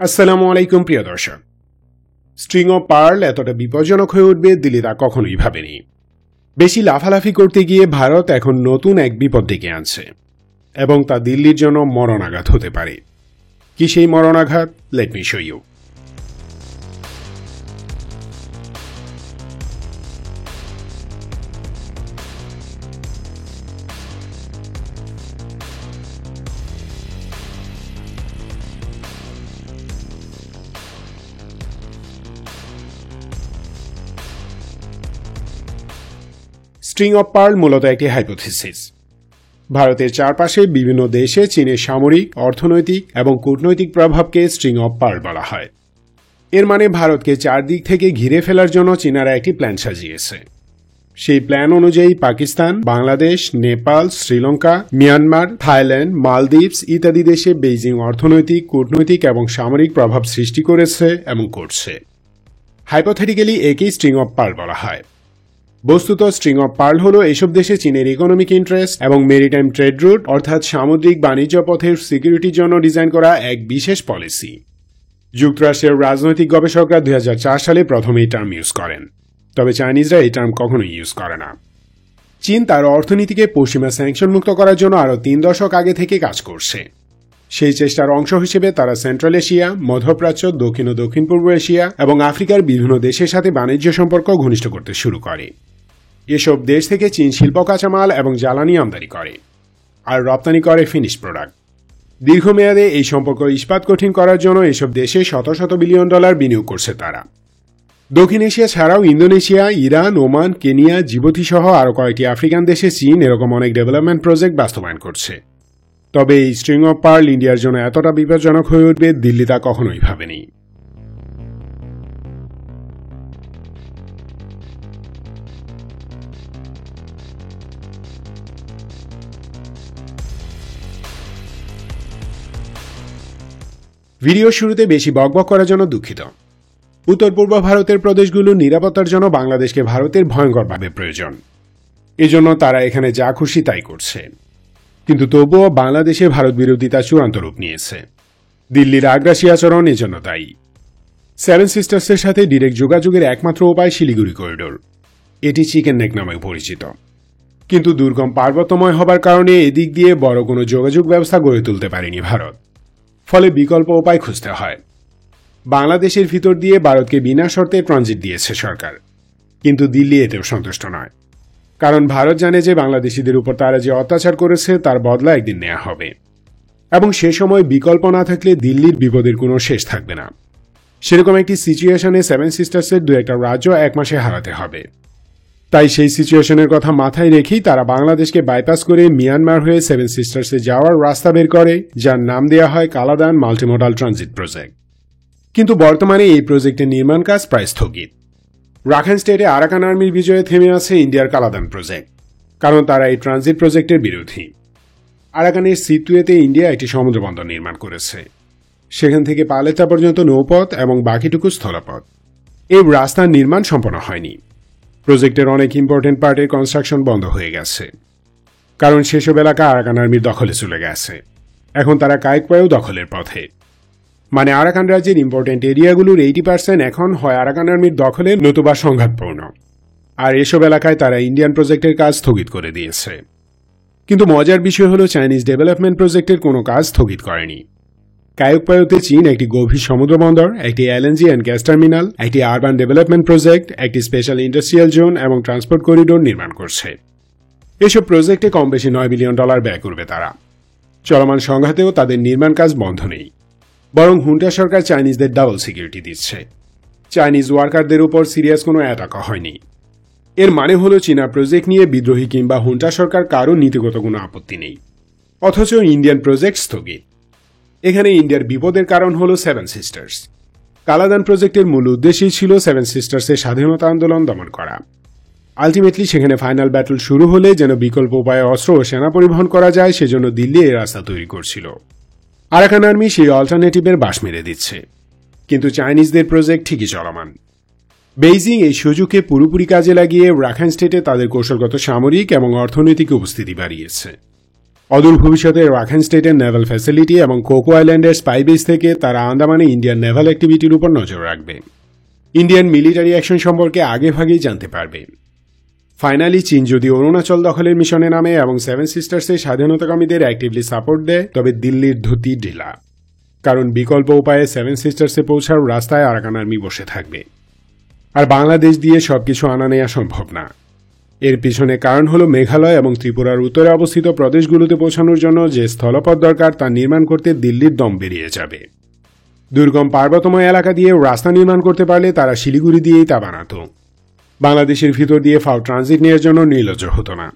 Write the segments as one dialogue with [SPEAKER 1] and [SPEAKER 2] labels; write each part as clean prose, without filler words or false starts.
[SPEAKER 1] আসসালামু আলাইকুম প্রিয় দর্শক। স্ট্রিং অফ পার্ল এতটা বিপজ্জনক হয়ে উঠবে দিল্লি তা কখনোই ভাবেনি। বেশি লাফালাফি করতে গিয়ে ভারত এখন নতুন এক বিপদ ডেকে আনছে এবং তা দিল্লির জন্য মরণাঘাত হতে পারে। কি সেই মরণাঘাত? Let me show you. String of pearl মূলত একটি হাইপোথিসিস। ভারতের চারপাশে বিভিন্ন দেশে চীনের সামরিক, অর্থনৈতিক এবং কূটনৈতিক প্রভাবকে স্ট্রিং অফ পার্ল বলা হয়। এর মানে ভারতকে চারদিক থেকে ঘিরে ফেলার জন্য চীনারা একটি প্ল্যান সাজিয়েছে। সেই প্ল্যান অনুযায়ী Pakistan, Bangladesh, Nepal, Sri Lanka, Myanmar, Thailand, Maldives ইত্যাদি দেশে বেইজিং অর্থনৈতিক, কূটনৈতিক এবং সামরিক প্রভাব সৃষ্টি করেছে এবং করছে। হাইপোথেটিক্যালি একেই স্ট্রিং অফ পার্ল বলা হয়। বস্তুত স্ট্রিং অফ পার্ল হল এসব দেশে চীনের ইকোনমিক ইন্টারেস্ট এবং মেরিটাইম ট্রেড রুট অর্থাৎ সামুদ্রিক বাণিজ্য পথের সিকিউরিটির জন্য ডিজাইন করা এক বিশেষ পলিসি। যুক্তরাষ্ট্রের রাজনৈতিক গবেষকরা 2004 সালে প্রথম এই টার্ম ইউজ করেন, তবে চাইনিজরা এই টার্ম কখনোই ইউজ করে না। চীন তার অর্থনীতিকে পশ্চিমা স্যাংশন মুক্ত করার জন্য আরও 3 দশক আগে থেকে কাজ করছে। সেই চেষ্টার অংশ হিসেবে তারা সেন্ট্রাল এশিয়া, মধ্যপ্রাচ্য, দক্ষিণ ও দক্ষিণ পূর্ব এশিয়া এবং আফ্রিকার বিভিন্ন দেশের সাথে বাণিজ্য সম্পর্ক ঘনিষ্ঠ করতে শুরু করে। এসব দেশ থেকে চীন শিল্প কাঁচামাল এবং জ্বালানি আমদানি করে আর রপ্তানি করে ফিনিশ প্রোডাক্ট। দীর্ঘমেয়াদে এই সম্পর্ক ইস্পাত কঠিন করার জন্য এসব দেশে শত শত বিলিয়ন ডলার বিনিয়োগ করছে তারা। দক্ষিণ এশিয়া ছাড়াও Indonesia, Iran, Oman, Kenya, Djibouti সহ আরও কয়েকটি আফ্রিকান দেশে চীন এরকম অনেক ডেভেলপমেন্ট প্রজেক্ট বাস্তবায়ন করছে। তবে এই স্ট্রিং অফ পার্ল ইন্ডিয়ার জন্য এতটা বিপজ্জনক হয়ে উঠবে দিল্লি তা কখনোই ভাবেনি। ভিডিও শুরুতে বেশি বকবক করার জন্য দুঃখিত। উত্তর পূর্ব ভারতের প্রদেশগুলোর নিরাপত্তার জন্য বাংলাদেশকে ভারতের ভয়ঙ্করভাবে প্রয়োজন। এজন্য তারা এখানে যা খুশি তাই করছে। কিন্তু তবুও বাংলাদেশে ভারত বিরোধিতা চূড়ান্ত রূপ নিয়েছে। দিল্লির আগ্রাসী আচরণ এজন্য দায়ী। 7 সিস্টার্সের সাথে ডিরেক্ট যোগাযোগের একমাত্র উপায় শিলিগুড়ি করিডোর। এটি চিকেন নেক নামে পরিচিত। কিন্তু দুর্গম পার্বত্যময় হবার কারণে এদিক দিয়ে বড় কোনো যোগাযোগ ব্যবস্থা গড়ে তুলতে পারেনি ভারত। ফলে বিকল্প উপায় খুঁজতে হয়। বাংলাদেশের ভিতর দিয়ে ভারতকে বিনা শর্তে ট্রানজিট দিয়েছে সরকার, কিন্তু দিল্লি এতেও সন্তুষ্ট নয়। কারণ ভারত জানে যে বাংলাদেশিদের উপর তারা যে অত্যাচার করেছে তার বদলা একদিন নেওয়া হবে, এবং সে সময় বিকল্প না থাকলে দিল্লির বিপদের কোনো শেষ থাকবে না। সেরকম একটি সিচুয়েশনে 7 সিস্টার্সের 2-1টা রাজ্য 1 মাসে হারাতে হবে। তাই সেই সিচুয়েশনের কথা মাথায় রেখেই তারা বাংলাদেশকে বাইপাস করে মিয়ানমার হয়ে 7 সিস্টার্সে যাওয়ার রাস্তা বের করে, যার নাম দেওয়া হয় কালাদান মাল্টিমোডাল ট্রানজিট প্রজেক্ট। কিন্তু বর্তমানে এই প্রজেক্টের নির্মাণ কাজ প্রায় স্থগিত। রাখাইন স্টেটে আরাকান আর্মির বিজয়ে থেমে আছে ইন্ডিয়ার কালাদান প্রজেক্ট, কারণ তারা এই ট্রানজিট প্রজেক্টের বিরোধী। আরাকানের সিতুয়েতে ইন্ডিয়া একটি সমুদ্রবন্দর নির্মাণ করেছে। সেখান থেকে পালেতা পর্যন্ত নৌপথ এবং বাকিটুকু স্থলপথ। এই রাস্তার নির্মাণ সম্পন্ন হয়নি। প্রজেক্টের অনেক ইম্পর্টেন্ট পার্টের কনস্ট্রাকশন বন্ধ হয়ে গেছে, কারণ সেসব এলাকা আরাকান আর্মির দখলে চলে গেছে। এখন তারা কায়েকপায়েও দখলের পথে। মানে আরাকান রাজ্যের ইম্পর্টেন্ট এরিয়াগুলোর 80% এখন হয় আরাকান আর্মির দখলে নতুবা সংঘাতপূর্ণ। আর এসব এলাকায় তারা ইন্ডিয়ান প্রজেক্টের কাজ স্থগিত করে দিয়েছে। কিন্তু মজার বিষয় হলো চাইনিজ ডেভেলপমেন্ট প্রজেক্টের কোনো কাজ স্থগিত করেনি। কায়েকপায়োতে চীন একটি গভীর সমুদ্রবন্দর, একটি এলএনজি অ্যান্ড গ্যাস টার্মিনাল, একটি আরবান ডেভেলপমেন্ট প্রজেক্ট, একটি স্পেশাল ইন্ডাস্ট্রিয়াল জোন এবং ট্রান্সপোর্ট করিডোর নির্মাণ করছে। এসব প্রজেক্টে কম বেশি $9 বিলিয়ন ব্যয় করবে তারা। চলমান সংঘাতেও তাদের নির্মাণ কাজ বন্ধ নেই, বরং হুন্টা সরকার চাইনিজদের ডাবল সিকিউরিটি দিচ্ছে। চাইনিজ ওয়ার্কারদের উপর সিরিয়াস কোনো অ্যাটাকও হয়নি। এর মানে হলো চীনা প্রজেক্ট নিয়ে বিদ্রোহী কিংবা হুন্টা সরকার কারও নীতিগত কোনো আপত্তি নেই, অথচ ইন্ডিয়ান প্রজেক্ট স্থগিত। এখানে ইন্ডিয়ার বিপদের কারণ হলো 7 সিস্টার্স। কালাদান প্রজেক্টের মূল উদ্দেশ্যই ছিল 7 সিস্টার্সের স্বাধীনতা আন্দোলন দমন করা। আলটিমেটলি সেখানে ফাইনাল ব্যাটল শুরু হলে যেন বিকল্প উপায়ে অস্ত্র ও সেনা পরিবহন করা যায়, সেজন্য দিল্লি এই রাস্তা তৈরি করছিল। আরাকান আর্মি সেই অল্টারনেটিভের বাঁশ মেরে দিচ্ছে, কিন্তু চাইনিজদের প্রজেক্ট ঠিকই চলমান। বেইজিং এই সুযোগকে পুরোপুরি কাজে লাগিয়ে রাখাইন স্টেটে তাদের কৌশলগত সামরিক এবং অর্থনৈতিক উপস্থিতি বাড়িয়েছে। অদূর ভবিষ্যতে রাখাইন স্টেটের নেভাল ফ্যাসিলিটি এবং কোকো আইল্যান্ডের স্পাই বেস থেকে তারা আন্দামানে ইন্ডিয়ান নেভাল অ্যাক্টিভিটির উপর নজর রাখবে। ইন্ডিয়ান মিলিটারি অ্যাকশন সম্পর্কে আগেভাগেই জানতে পারবে। ফাইনালি চীন যদি অরুণাচল দখলের মিশনে নামে এবং সেভেন সিস্টার্সের স্বাধীনতাকামীদের অ্যাক্টিভলি সাপোর্ট দেয়, তবে দিল্লির ধুতি ঢিলা, কারণ বিকল্প উপায়ে সেভেন সিস্টার্সে পৌঁছার রাস্তায় আরাকান আর্মি বসে থাকবে। আর বাংলাদেশ দিয়ে সবকিছু আনা নেওয়া সম্ভব না। এর পিছনে কারণ হলো মেঘালয় এবং ত্রিপুরার উত্তরে অবস্থিত প্রদেশগুলোতে পৌঁছানোর জন্য যে স্থলপথ দরকার তা নির্মাণ করতে দিল্লির দম বেরিয়ে যাবে। দুর্গম পার্বতময় এলাকা দিয়ে রাস্তা নির্মাণ করতে পারলে তারা শিলিগুড়ি দিয়েই তা বানাত। বাংলাদেশের ভিতর দিয়ে ফাও ট্রানজিট নেওয়ার জন্য নির্লজ্জ হতো না।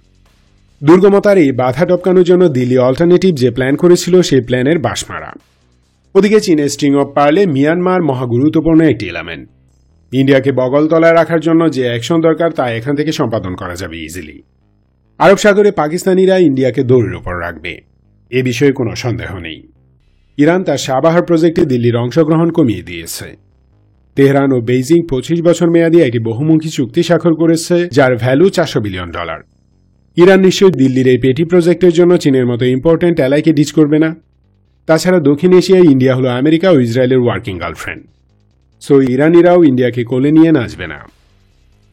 [SPEAKER 1] দুর্গমতার এই বাধা টপকানোর জন্য দিল্লি অল্টারনেটিভ যে প্ল্যান করেছিল সেই প্ল্যানের বাঁশ মারা। ওদিকে চীনের স্ট্রিং অফ পারলে মিয়ানমার মহা গুরুত্বপূর্ণ একটি এলিমেন্ট। ইন্ডিয়াকে বগল তলায় রাখার জন্য যে অ্যাকশন দরকার তা এখান থেকে সম্পাদন করা যাবে ইজিলি। আরব সাগরে পাকিস্তানিরা ইন্ডিয়াকে দৌড়ের ওপর রাখবে, এ বিষয়ে কোনো সন্দেহ নেই। ইরান তার সাবাহার প্রজেক্টে দিল্লির অংশগ্রহণ কমিয়ে দিয়েছে। তেহরান ও বেইজিং 25 বছর মেয়াদী একটি বহুমুখী চুক্তি স্বাক্ষর করেছে, যার ভ্যালু $400 বিলিয়ন। ইরান নিশ্চয়ই দিল্লির এই পেটি প্রজেক্টের জন্য চীনের মতো ইম্পর্টেন্ট অ্যালাইকে ডিচ করবে না। তাছাড়া দক্ষিণ এশিয়ায় ইন্ডিয়া হলো আমেরিকা ও ইসরায়েলের ওয়ার্কিং গার্লফ্রেন্ড, সো ইরানিরাও ইন্ডিয়াকে কোলে নিয়ে নাচবে না।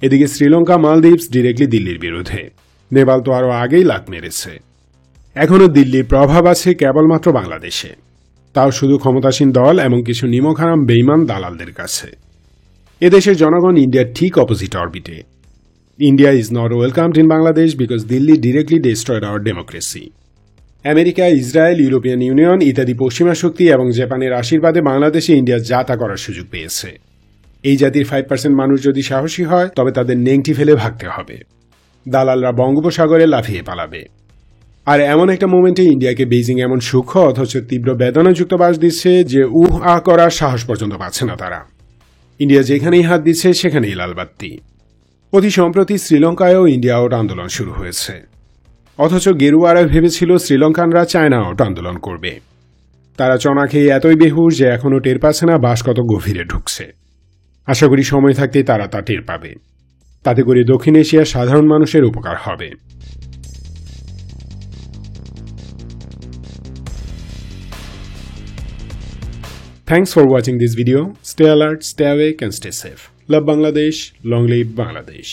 [SPEAKER 1] এদিকে শ্রীলঙ্কা মালদ্বীপস ডিরেক্টলি দিল্লির বিরুদ্ধে, নেপাল তো আরও আগেই লাত মেরেছে। এখনও দিল্লির প্রভাব আছে কেবলমাত্র বাংলাদেশে, তাও শুধু ক্ষমতাসীন দল এবং কিছু নিমকহারাম বেইমান দালালদের কাছে। এদেশের জনগণ ইন্ডিয়ার ঠিক অপোজিট অরবিটে। India is not welcomed in Bangladesh because Delhi directly destroyed our democracy. America, Israel, European Union ইত্যাদি পশ্চিমা শক্তি এবং জাপানের আশীর্বাদে বাংলাদেশে ইন্ডিয়া যা তা করার সুযোগ পেয়েছে। এই জাতির 5% মানুষ যদি সাহসী হয়, তবে তাদের নেংটি ফেলে ভাগতে হবে। দালালরা বঙ্গোপসাগরে লাফিয়ে পালাবে। আর এমন একটা মোমেন্টে ইন্ডিয়াকে বেইজিং এমন সূক্ষ্ম অথচ তীব্র বেদনাযুক্ত বাস দিচ্ছে যে করার সাহস পর্যন্ত পাচ্ছে না তারা। ইন্ডিয়া যেখানেই হাত দিচ্ছে সেখানেই লালবাত্তি। অতি সম্প্রতি শ্রীলঙ্কায়ও ইন্ডিয়া আউট আন্দোলন শুরু হয়েছে, অথচ গেরুয়ারা ভেবেছিল শ্রীলঙ্কানরা চায়না আউট আন্দোলন করবে। তারা চনা খেয়ে এতই বেহুশ যে এখনও টের পাচ্ছে না বাস কত গভীরে ঢুকছে। আশা করি সময় থাকতেই তারা তা টের পাবে। তাতে করে দক্ষিণ এশিয়ার সাধারণ মানুষের উপকার হবে। Thanks for watching this video. Stay alert, stay awake and stay safe. Love Bangladesh, long live Bangladesh.